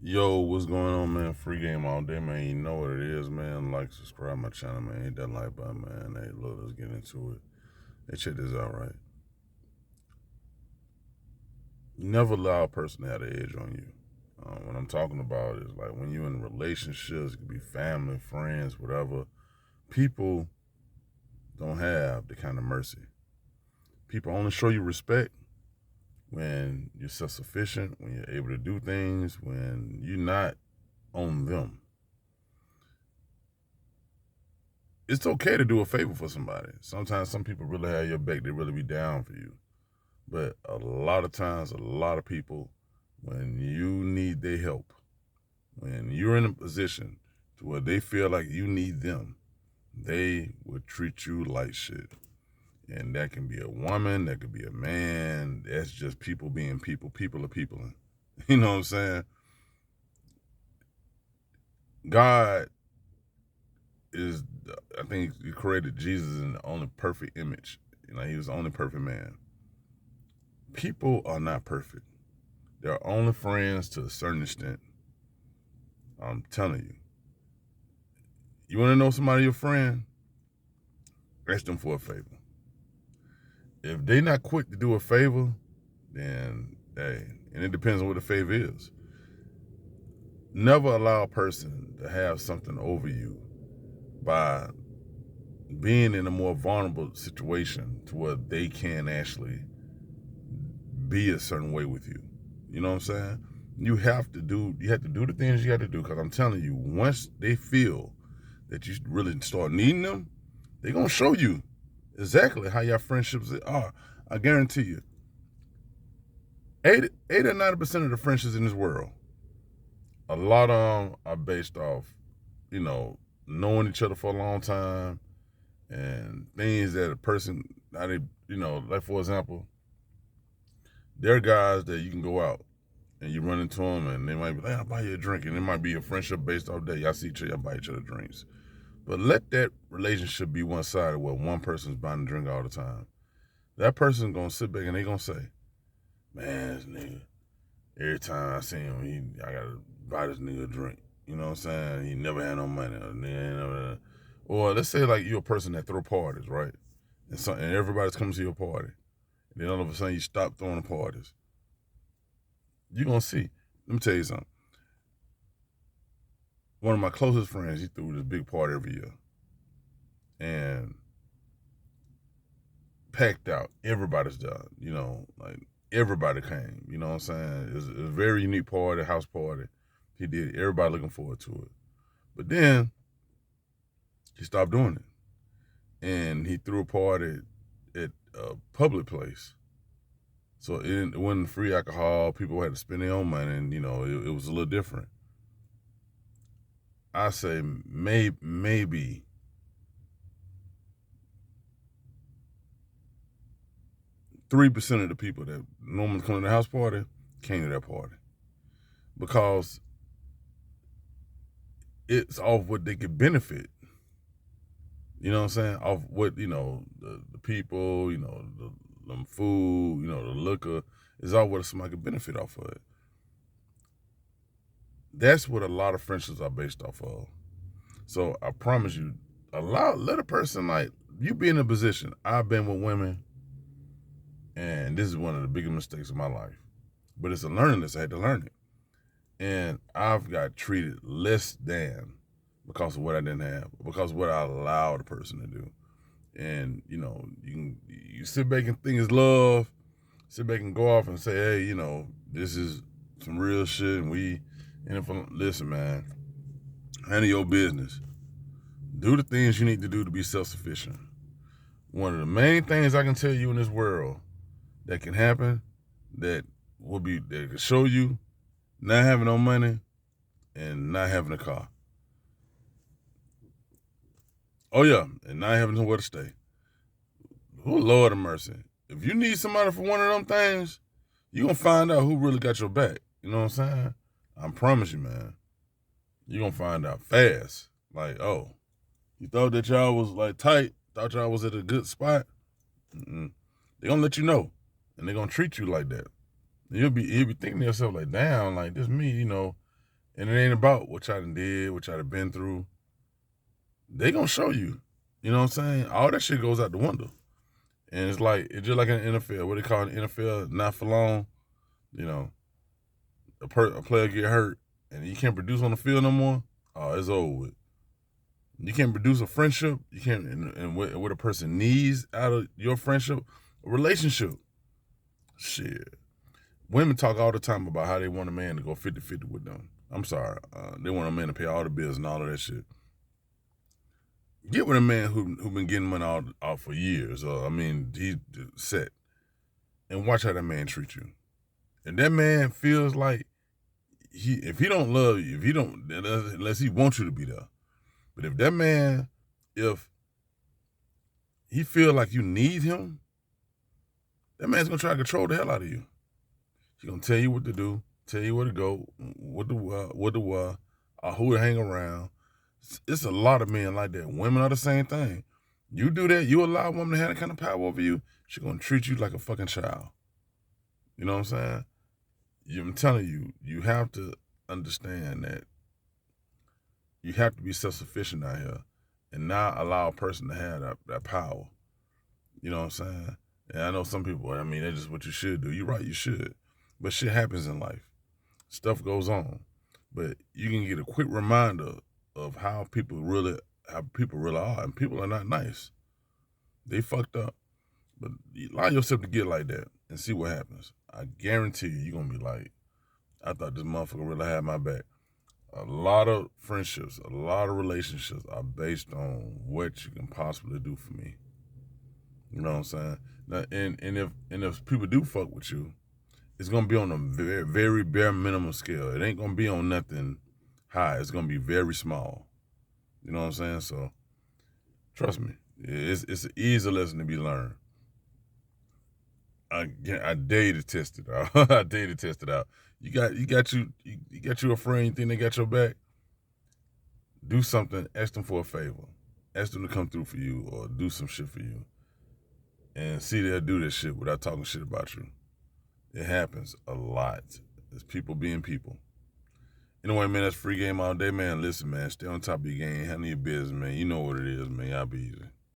Yo, what's going on, man? Free game all day, man. You know what it is, man. Like, subscribe my channel, man. Hit that like button, man. Hey, look, let's get into it. Hey, check this out, right? You never allow a person to have the edge on you. What I'm talking about is like when you're in relationships, it could be family, friends, whatever. People don't have the kind of mercy. People only show you respect when you're self-sufficient, when you're able to do things, when you're not on them. It's okay to do a favor for somebody. Sometimes some people really have your back. They really be down for you. But a lot of times, a lot of people, when you need their help, when you're in a position to where they feel like you need them, they will treat you like shit. And that can be a woman, that could be a man. That's just people being people. People are people. You know what I'm saying? God is, I think he created Jesus in the only perfect image. He was the only perfect man. People are not perfect. They're only friends to a certain extent. I'm telling you. You want to know somebody your friend? Ask them for a favor. If they're not quick to do a favor, then hey, and it depends on what the favor is. Never allow a person to have something over you by being in a more vulnerable situation to where they can actually be a certain way with you. You know what I'm saying? You have to do the things you have to do, because I'm telling you, once they feel that you really start needing them, they're gonna show you exactly how your friendships are. I guarantee you, 80 or 90% of the friendships in this world, a lot of them are based off, knowing each other for a long time and things that a person, how they, like for example, there are guys that you can go out and you run into them and they might be like, I'll buy you a drink, and it might be a friendship based off that. Y'all see each other, y'all buy each other drinks. But let that relationship be one-sided where one person's buying a drink all the time. That person's going to sit back and they going to say, man, this nigga, every time I see him, I got to buy this nigga a drink. You know what I'm saying? He never had no money. Or let's say like you're a person that throw parties, right? And everybody's coming to your party. And then all of a sudden you stop throwing the parties. You're going to see. Let me tell you something. One of my closest friends, he threw this big party every year. And packed out. Everybody's done. Like everybody came. You know what I'm saying? It was a very unique party, house party. He did. Everybody looking forward to it. But then he stopped doing it, and he threw a party at a public place. So it wasn't free alcohol. People had to spend their own money, and it was a little different. I say maybe 3% of the people that normally come to the house party came to that party, because it's off what they could benefit. You know what I'm saying? Off what, the people, the food, the liquor, is all what somebody could benefit off of it. That's what a lot of friendships are based off of. So I promise you, let a person, like, you be in a position. I've been with women, and this is one of the biggest mistakes of my life. But it's a learning lesson. I had to learn it. And I've got treated less than because of what I didn't have, because of what I allowed a person to do. And you sit back and think it's love, sit back and go off and say, hey, this is some real shit, and listen, man, handle your business. Do the things you need to do to be self-sufficient. One of the main things I can tell you in this world that can happen, that can show you not having no money and not having a car. Oh yeah, and not having nowhere to stay. Oh, Lord of mercy. If you need somebody for one of them things, you're going to find out who really got your back. You know what I'm saying? I promise you, man. You're going to find out fast. Like, oh, you thought that y'all was like tight, thought y'all was at a good spot? They're going to let you know. And they're going to treat you like that. And you'll be thinking to yourself like, damn, like this me, And it ain't about what y'all done did, what y'all done been through. They gonna show you. You know what I'm saying? All that shit goes out the window. And it's just like in the NFL. What they call it in the NFL, not for long. You know, a player get hurt and you can't produce on the field no more. Oh, it's over with. You can't produce a friendship. You can't, and what a person needs out of your friendship, a relationship. Shit. Women talk all the time about how they want a man to go 50-50 with them. I'm sorry. They want a man to pay all the bills and all of that shit. Get with a man who been getting money out for years. He's set. And watch how that man treat you. And that man feels like if he don't love you, unless he wants you to be there. But if that man, if he feel like you need him, that man's gonna try to control the hell out of you. He's gonna tell you what to do, tell you where to go, what to who to hang around. It's a lot of men like that. Women are the same thing. You do that, you allow a woman to have that kind of power over you, she's gonna treat you like a fucking child. You know what I'm saying? I'm telling you, you have to understand that you have to be self-sufficient out here and not allow a person to have that power. You know what I'm saying? And I know some people, that's just what you should do. You're right, you should. But shit happens in life. Stuff goes on. But you can get a quick reminder of how people really are. And people are not nice. They fucked up. But allow yourself to get like that and see what happens. I guarantee you're going to be like, I thought this motherfucker really had my back. A lot of friendships, a lot of relationships are based on what you can possibly do for me. You know what I'm saying? Now, and if people do fuck with you, it's gonna be on a very, very bare minimum scale. It ain't gonna be on nothing high. It's gonna be very small. You know what I'm saying? So trust me, it's an easy lesson to be learned. I dare you to test it out. I dare you to test it out. You got you a friend. You think they got your back? Do something. Ask them for a favor. Ask them to come through for you or do some shit for you. And see they'll do this shit without talking shit about you. It happens a lot. It's people being people. Anyway, man, that's Free Game All Day, man. Listen, man, stay on top of your game. Handle your business, man. You know what it is, man. Y'all be easy.